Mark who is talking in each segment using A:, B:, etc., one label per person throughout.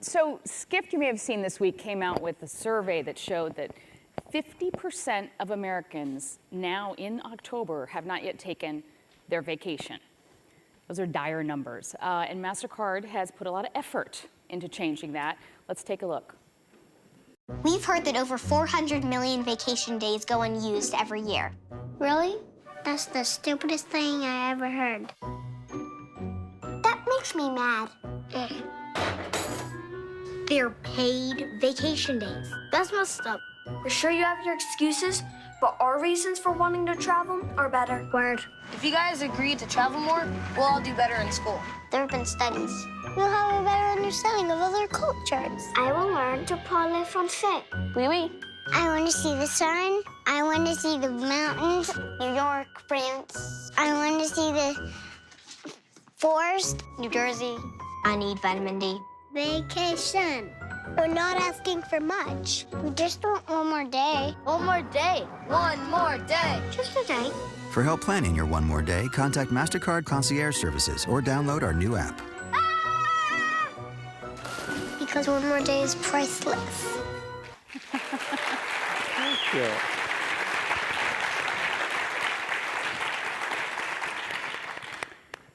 A: So Skift, you may have seen this week, came out with a survey that showed that 50% of Americans now in October have not yet taken their vacation. Those are dire numbers. And MasterCard has put a lot of effort into changing that. Let's take a look.
B: We've heard that over 400 million vacation days go unused every year.
C: Really? That's the stupidest thing I ever heard.
B: That makes me mad.
C: They're paid vacation days. That's messed up.
D: We're sure you have your excuses, but our reasons for wanting to travel are better.
C: Word.
E: If you guys agree to travel more, we'll all do better in school.
B: There have been studies.
C: We'll have a better understanding of other cultures.
D: I will learn to parler français.
E: Oui, oui.
C: I want to see the sun. I want to see the mountains.
B: New York, France.
C: I want to see the forest.
B: New Jersey. I need vitamin D.
C: Vacation. We're not asking for much. We just want one more day.
E: One more day. One more day.
C: Just a day.
F: For help planning your one more day, contact MasterCard Concierge Services or download our new app.
C: Because one more day is priceless.
G: Yeah.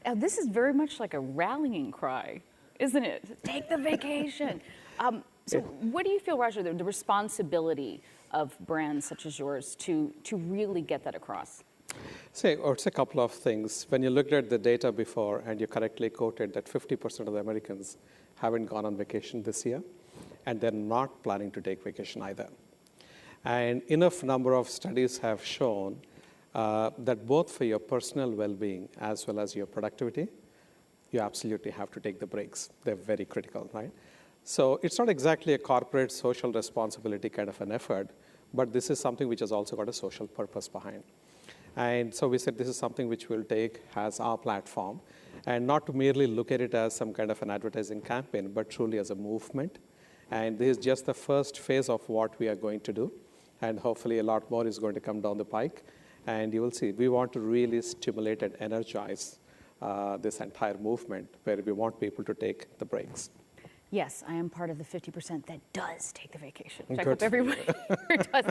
A: Now, this is very much like a rallying cry, isn't it? Take the vacation. So what do you feel, Raja, the responsibility of brands such as yours to really get that across?
G: It's a couple of things. When you looked at the data before and you correctly quoted that 50% of the Americans haven't gone on vacation this year, and they're not planning to take vacation either. And enough number of studies have shown that both for your personal well-being as well as your productivity, you absolutely have to take the breaks. They're very critical, right? So it's not exactly a corporate social responsibility kind of an effort, but this is something which has also got a social purpose behind. And so we said this is something which we'll take as our platform, and not to merely look at it as some kind of an advertising campaign, but truly as a movement. And this is just the first phase of what we are going to do, and hopefully a lot more is going to come down the pike. And you will see, we want to really stimulate and energize this entire movement, where we want people to take the breaks.
A: Yes, I am part of the 50% that does take the vacation. Check with everybody who does.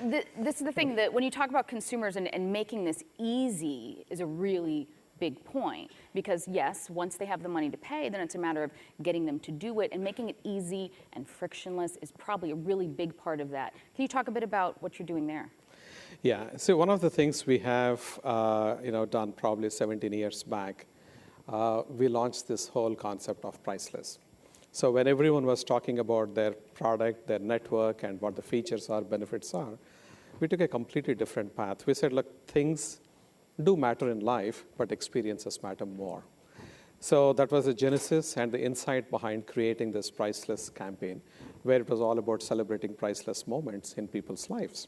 A: This is the thing, that when you talk about consumers and making this easy is a really big point. Because yes, once they have the money to pay, then it's a matter of getting them to do it, and making it easy and frictionless is probably a really big part of that. Can you talk a bit about what you're doing there?
G: Yeah, so one of the things we have done probably 17 years back, we launched this whole concept of priceless. So when everyone was talking about their product, their network, and what the features are, benefits are, we took a completely different path. We said, look, things do matter in life, but experiences matter more. So that was the genesis and the insight behind creating this priceless campaign, where it was all about celebrating priceless moments in people's lives.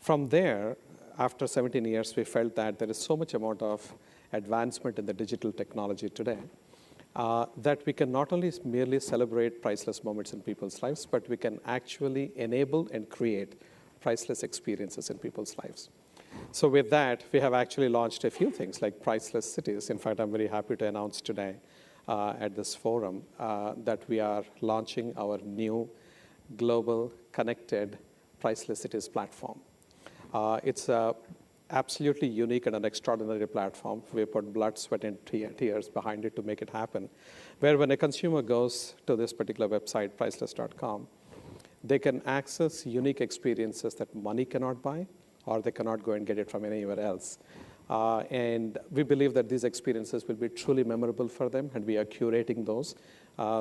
G: From there, after 17 years, we felt that there is so much amount of advancement in the digital technology today that we can not only merely celebrate priceless moments in people's lives, but we can actually enable and create priceless experiences in people's lives. So with that, we have actually launched a few things like priceless cities. In fact, I'm very happy to announce today at this forum that we are launching our new global connected priceless cities platform. It's a absolutely unique and an extraordinary platform. We put blood, sweat, and tears behind it to make it happen, where when a consumer goes to this particular website, priceless.com, they can access unique experiences that money cannot buy, or they cannot go and get it from anywhere else. And we believe that these experiences will be truly memorable for them, and we are curating those.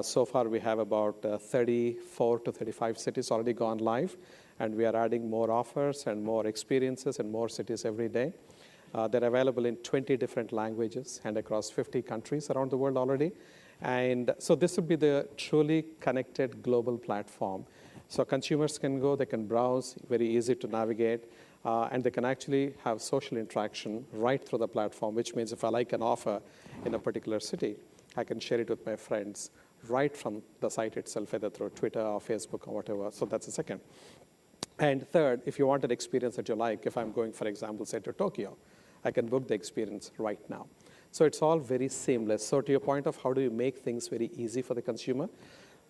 G: So far, we have about 34 to 35 cities already gone live, and we are adding more offers and more experiences and more cities every day. They're available in 20 different languages and across 50 countries around the world already. And so this will be the truly connected global platform. So consumers can go, they can browse, very easy to navigate, and they can actually have social interaction right through the platform, which means if I like an offer in a particular city, I can share it with my friends right from the site itself, either through Twitter or Facebook or whatever. So that's the second. And third, if you want an experience that you like, if I'm going, for example, say to Tokyo, I can book the experience right now. So it's all very seamless. So to your point of how do you make things very easy for the consumer,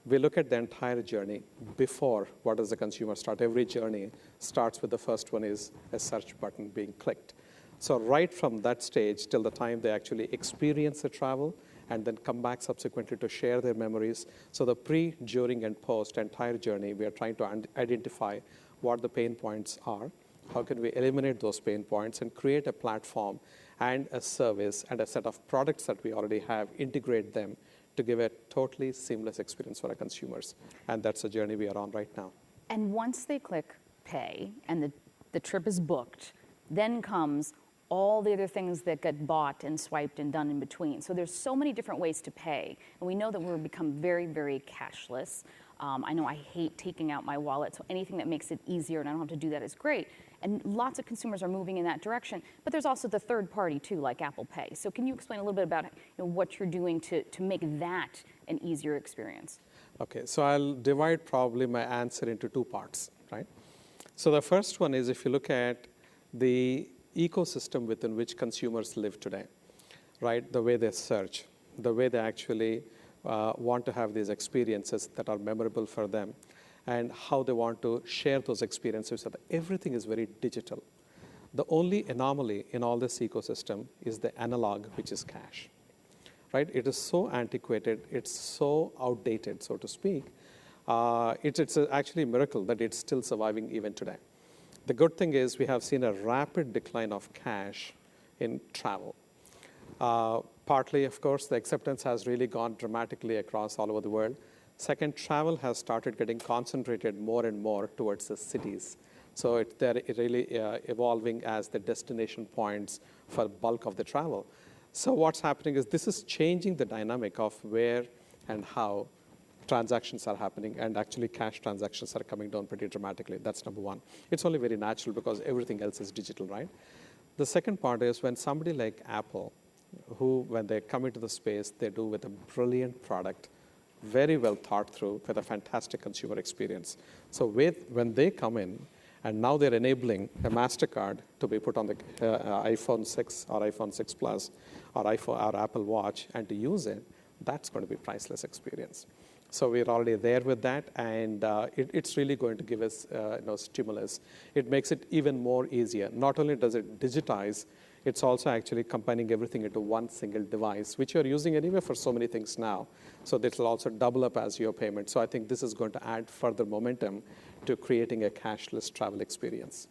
G: we look at the entire journey before what does the consumer start. Every journey starts with the first one is a search button being clicked. So right from that stage till the time they actually experience the travel and then come back subsequently to share their memories. So the pre, during, and post entire journey, we are trying to identify what the pain points are, how can we eliminate those pain points and create a platform and a service and a set of products that we already have, integrate them to give a totally seamless experience for our consumers. And that's the journey we are on right now.
A: And once they click pay and the trip is booked, then comes all the other things that get bought and swiped and done in between. So there's so many different ways to pay. And we know that we've become very, very cashless. I know I hate taking out my wallet, so anything that makes it easier and I don't have to do that is great. And lots of consumers are moving in that direction. But there's also the third party too, like Apple Pay. So can you explain a little bit about what you're doing to make that an easier experience?
G: Okay, so I'll divide probably my answer into two parts, right? So the first one is if you look at the ecosystem within which consumers live today, right? The way they search, the way they actually want to have these experiences that are memorable for them, and how they want to share those experiences. So that everything is very digital. The only anomaly in all this ecosystem is the analog, which is cash, right? It is so antiquated, it's so outdated, so to speak. It's actually a miracle that it's still surviving even today. The good thing is we have seen a rapid decline of cash in travel. Partly, of course, the acceptance has really gone dramatically across all over the world. Second, travel has started getting concentrated more and more towards the cities. So they're really evolving as the destination points for bulk of the travel. So what's happening is this is changing the dynamic of where and how transactions are happening, and actually cash transactions are coming down pretty dramatically. That's number one. It's only very natural because everything else is digital, right? The second part is when somebody like Apple, who when they come into the space, they do with a brilliant product, very well thought through with a fantastic consumer experience. So when they come in, and now they're enabling a MasterCard to be put on the iPhone 6 or iPhone 6 Plus or Apple Watch and to use it, that's going to be priceless experience. So we're already there with that, and it's really going to give us stimulus. It makes it even more easier. Not only does it digitize, it's also actually combining everything into one single device, which you're using anyway for so many things now. So this will also double up as your payment. So I think this is going to add further momentum to creating a cashless travel experience.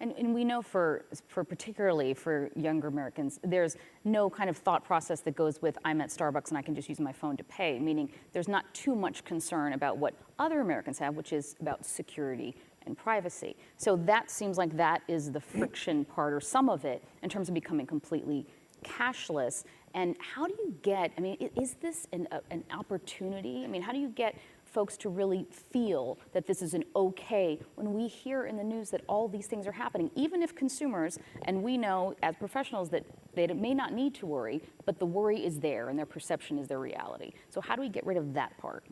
A: And we know for particularly for younger Americans, there's no kind of thought process that goes with I'm at Starbucks and I can just use my phone to pay, meaning there's not too much concern about what other Americans have, which is about security and privacy. So that seems like that is the friction part, or some of it, in terms of becoming completely cashless. And how do you get, I mean, is this an opportunity? I mean, how do you get folks to really feel that this is an okay when we hear in the news that all these things are happening, even if consumers, and we know as professionals that they may not need to worry, but the worry is there and their perception is their reality. So how do we get rid of that part?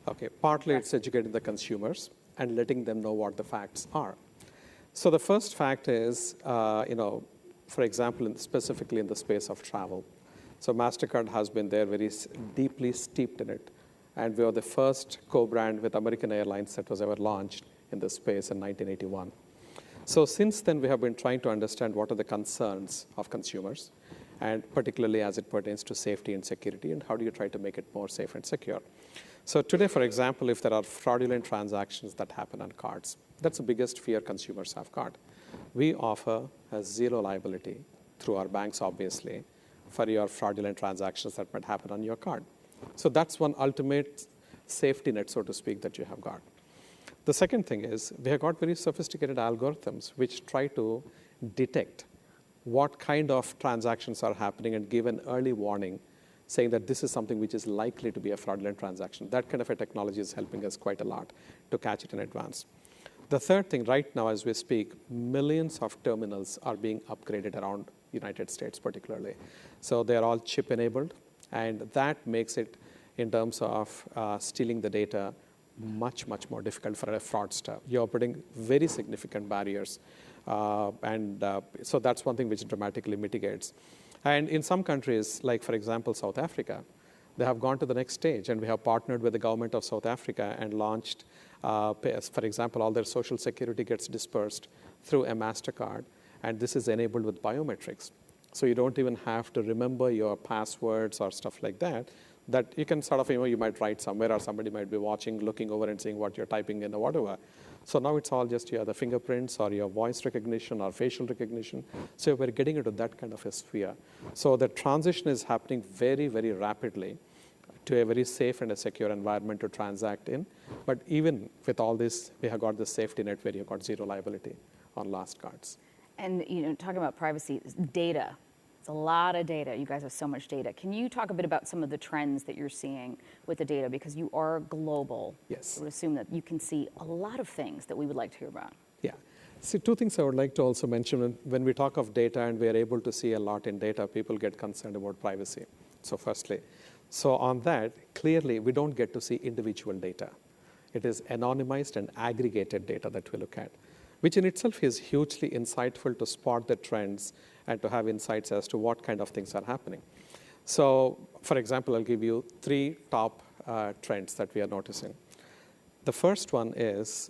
G: Okay, partly it's educating the consumers and letting them know what the facts are. So the first fact is, for example, specifically in the space of travel. So MasterCard has been there very deeply steeped in it. And we were the first co-brand with American Airlines that was ever launched in this space in 1981. So since then, we have been trying to understand what are the concerns of consumers, and particularly as it pertains to safety and security, and how do you try to make it more safe and secure. So today, for example, if there are fraudulent transactions that happen on cards, that's the biggest fear consumers have got. We offer a zero liability through our banks, obviously, for your fraudulent transactions that might happen on your card. So that's one ultimate safety net, so to speak, that you have got. The second thing is we have got very sophisticated algorithms which try to detect what kind of transactions are happening and give an early warning saying that this is something which is likely to be a fraudulent transaction. That kind of a technology is helping us quite a lot to catch it in advance. The third thing, right now as we speak, millions of terminals are being upgraded around the United States particularly. So they're all chip enabled. And that makes it, in terms of stealing the data, much, much more difficult for a fraudster. You're putting very significant barriers. So that's one thing which dramatically mitigates. And in some countries, like, for example, South Africa, They have gone to the next stage, and we have partnered with the government of South Africa and launched, for example, all their social security gets dispersed through a MasterCard, and this is enabled with biometrics. So you don't even have to remember your passwords or stuff like that, that you can sort of, you might write somewhere or somebody might be watching, looking over and seeing what you're typing in or whatever. So now it's all just the fingerprints or your voice recognition or facial recognition. So we're getting into that kind of a sphere. So the transition is happening very, very rapidly to a very safe and a secure environment to transact in. But even with all this, we have got the safety net where you've got zero liability on lost cards.
A: And talking about privacy, data. It's a lot of data. You guys have so much data. Can you talk a bit about some of the trends that you're seeing with the data? Because you are global.
G: Yes.
A: I would assume that you can see a lot of things that we would like to hear about.
G: Yeah. See, two things I would like to also mention. When we talk of data and we are able to see a lot in data, people get concerned about privacy. So firstly, so on that, clearly we don't get to see individual data. It is anonymized and aggregated data that we look at, which in itself is hugely insightful to spot the trends and to have insights as to what kind of things are happening. So, for example, I'll give you 3 top trends that we are noticing. The first one is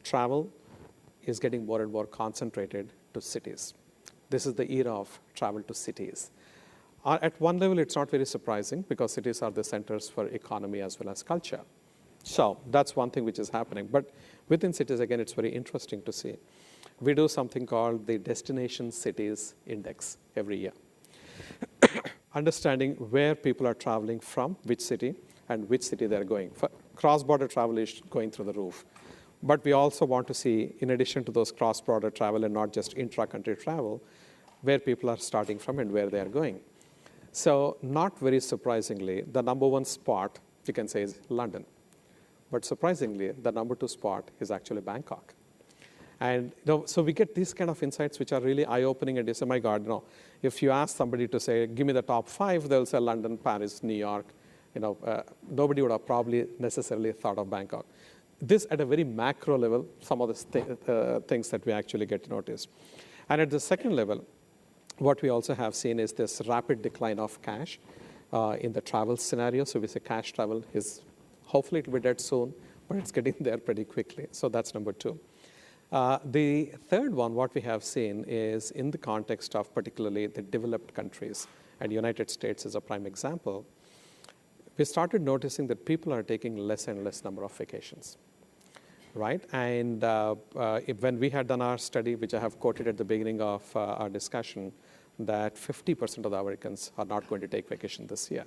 G: travel is getting more and more concentrated to cities. This is the era of travel to cities. At one level, it's not very surprising because cities are the centers for economy as well as culture. So that's one thing which is happening. But within cities, again, it's very interesting to see. We do something called the Destination Cities Index every year. Understanding where people are traveling from, which city, and which city they're going. Cross-border travel is going through the roof. But we also want to see, in addition to those cross-border travel and not just intra-country travel, where people are starting from and where they are going. So not very surprisingly, the number 1 spot, you can say, is London. But surprisingly, the number 2 spot is actually Bangkok. And so we get these kind of insights which are really eye-opening, and you say, my God, if you ask somebody to say, give me the top 5, they'll say London, Paris, New York. Nobody would have probably necessarily thought of Bangkok. This at a very macro level, some of the things that we actually get to notice. And at the second level, what we also have seen is this rapid decline of cash in the travel scenario. So we say cash travel is, hopefully it will be dead soon, but it's getting there pretty quickly. So that's number 2. The third one, what we have seen is in the context of particularly the developed countries, and United States is a prime example, we started noticing that people are taking less and less number of vacations, right? And when we had done our study, which I have quoted at the beginning of our discussion, that 50% of the Americans are not going to take vacation this year.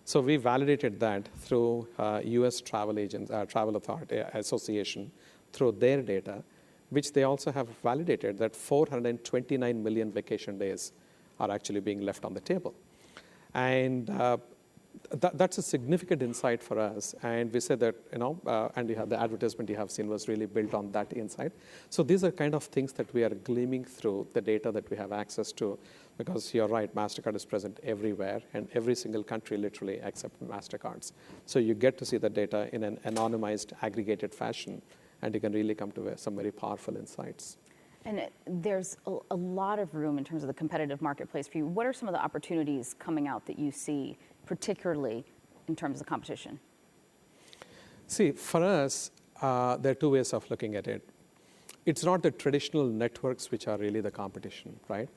G: So we validated that through U.S. travel agents, Travel Authority Association, through their data, which they also have validated that 429 million vacation days are actually being left on the table. And that's a significant insight for us. And we said that, and you have the advertisement you have seen was really built on that insight. So these are kind of things that we are gleaming through the data that we have access to, because you're right, MasterCard is present everywhere, and every single country literally except MasterCard's. So you get to see the data in an anonymized, aggregated fashion, and you can really come to some very powerful insights.
A: And there's a lot of room in terms of the competitive marketplace for you. What are some of the opportunities coming out that you see, particularly in terms of competition?
G: See, for us, there are 2 ways of looking at it. It's not the traditional networks which are really the competition, right?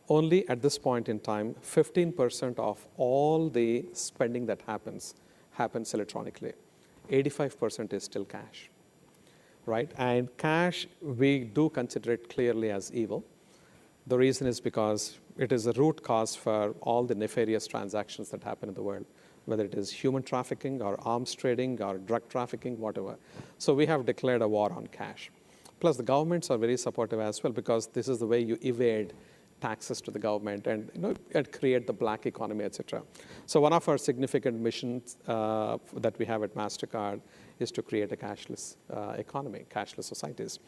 G: Only at this point in time, 15% of all the spending that happens electronically. 85% is still cash, right? And cash, we do consider it clearly as evil. The reason is because it is a root cause for all the nefarious transactions that happen in the world, whether it is human trafficking or arms trading or drug trafficking, whatever. So we have declared a war on cash. Plus, the governments are very supportive as well, because this is the way you evade taxes to the government and, and create the black economy, etc. So one of our significant missions that we have at MasterCard is to create a cashless economy, cashless societies.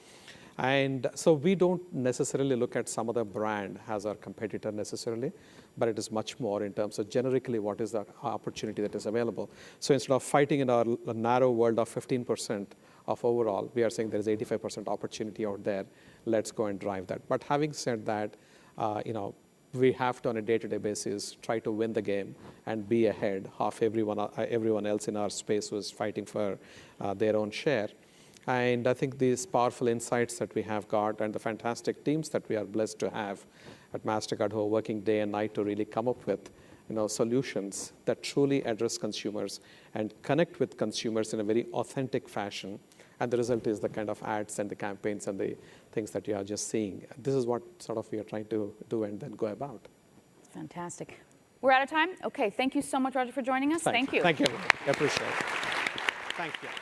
G: And so we don't necessarily look at some other brand as our competitor necessarily, but it is much more in terms of generically what is the opportunity that is available. So instead of fighting in our narrow world of 15% of overall, we are saying there is 85% opportunity out there. Let's go and drive that. But having said that, we have to, on a day-to-day basis, try to win the game and be ahead of everyone else in our space who is fighting for their own share. And I think these powerful insights that we have got and the fantastic teams that we are blessed to have at MasterCard who are working day and night to really come up with solutions that truly address consumers and connect with consumers in a very authentic fashion. And the result is the kind of ads and the campaigns and the things that you are just seeing. This is what sort of we are trying to do and then go about.
A: Fantastic. We're out of time. Okay, thank you so much, Raja, for joining us. Thank you.
G: Thank you. I appreciate it. Thank you.